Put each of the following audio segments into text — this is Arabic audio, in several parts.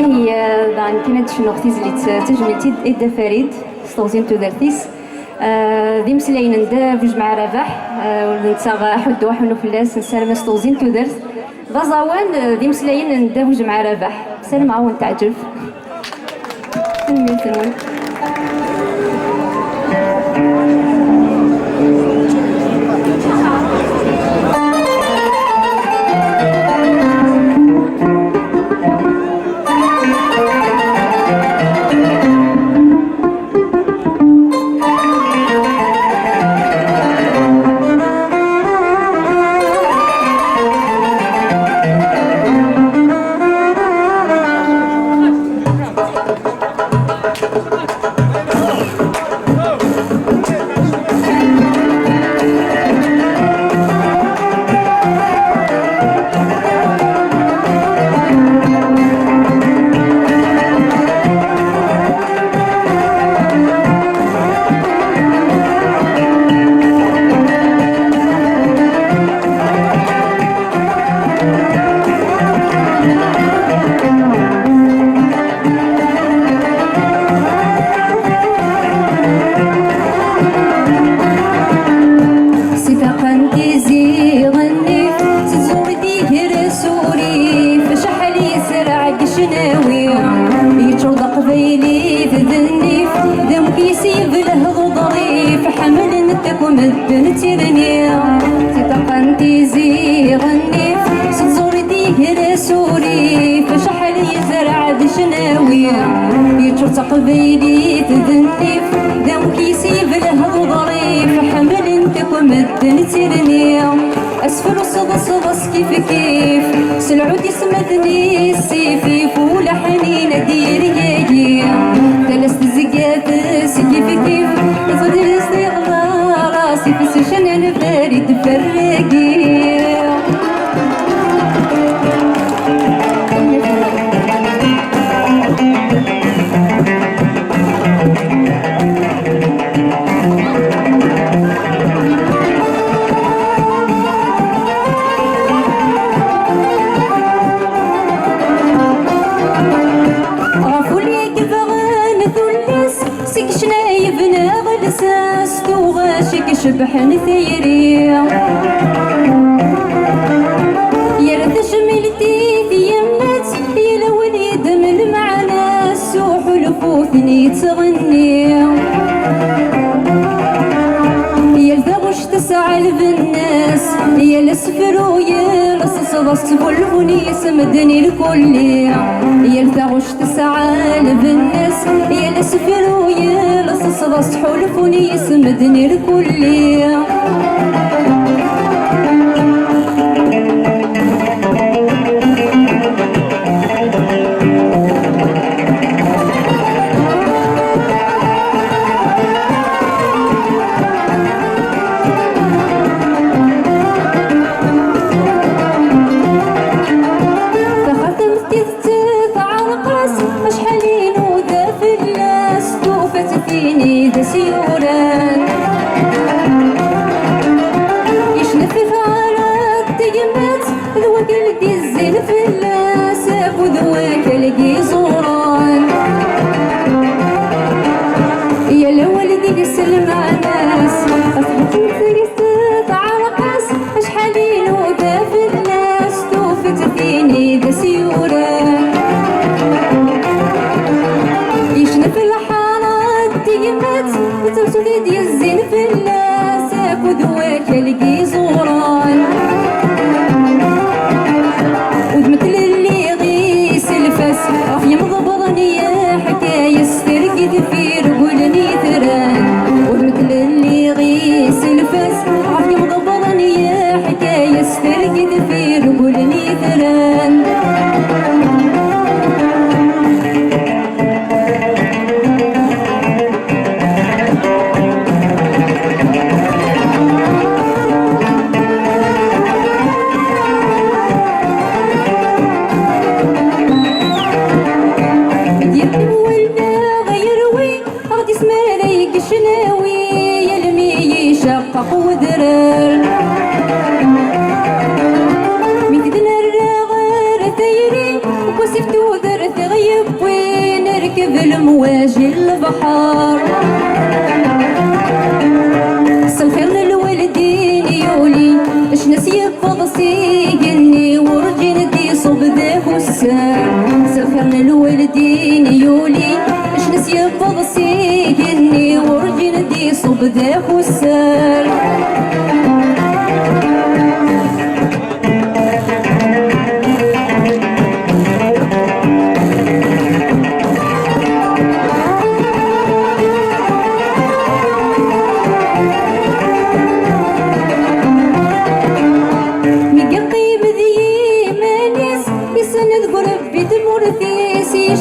هي دان كانت شنو تيزليت تجملتي إدا فريد ستوزين تودرتيس دي مسلاين ندا بجوج مع رباح ونتا حد وحنو فلاس نسالم ستوزين تودرت غزاوان دي مسلاين ندا بجوج مع رباح سلام عاون تعجب تنمي تقبيلي تذنف دم كيسي بله ظريف حمل انت ومدن ترني اسفل صدص كيف كيف سلعودي سمدني السيفي فولا حنين ديري ثلاث زقات كيف كيف تفضل استغلا راسي في سشن انا بارد فرقي شبحن ثيري يرث شملتي ثيمت يلون يدمن معنا السوح لفوثني تغني يلثغش تسعى البناس يلسفر ويلصص ضصف البني سمدني الكل يلثغش تسعى البناس يلسفر ويلصص ضصف البني سمدني الكل يمضي المواج البحر الخير للوالدين يولي اش ناس يفض سيقني ورجي ندي صوب ذاك السار الخير للوالدين يولي اش ناس يفض سيقني ورجي ندي صوب ذاك السار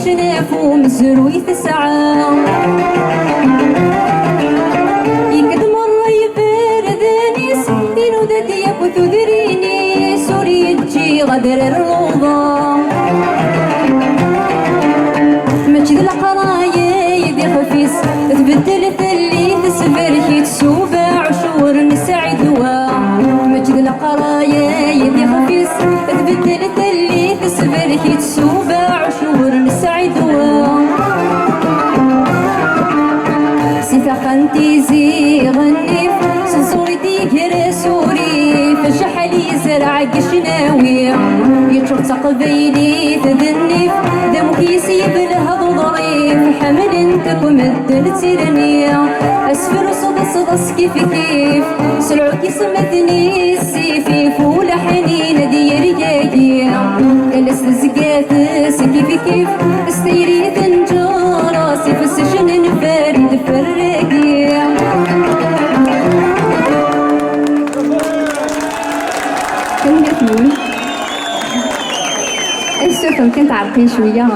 شنافو مزروي تسعى يقدم الله يبردنيس دينو دادي يبثو ذريني سوري تجي غدر الروضة ماشي ذا القرايا يدي خفيس تبدل ثلي تسفركي تسوبع وشور نسعد وا ماشي ذا القرايا يدي خفيس تبدل ثلي تسفركي تسوبع وشور نسعد وا سيفا خنتي زي غنيف سنصوري ديكر سوري فشحلي زرع قشناوي يتشوف تقبيلي تذنف دمك يسيب الهض ظريف حمل انتكم الدنتيرنية اسفر صدص كيف كيف سلعوك يسمثني السيفي فول حنين دي رجاجية الناس تزقات كيف كيف استيري ذنجار راسي في السجن نفارد فرقية السوف يمكن تعرقين شوية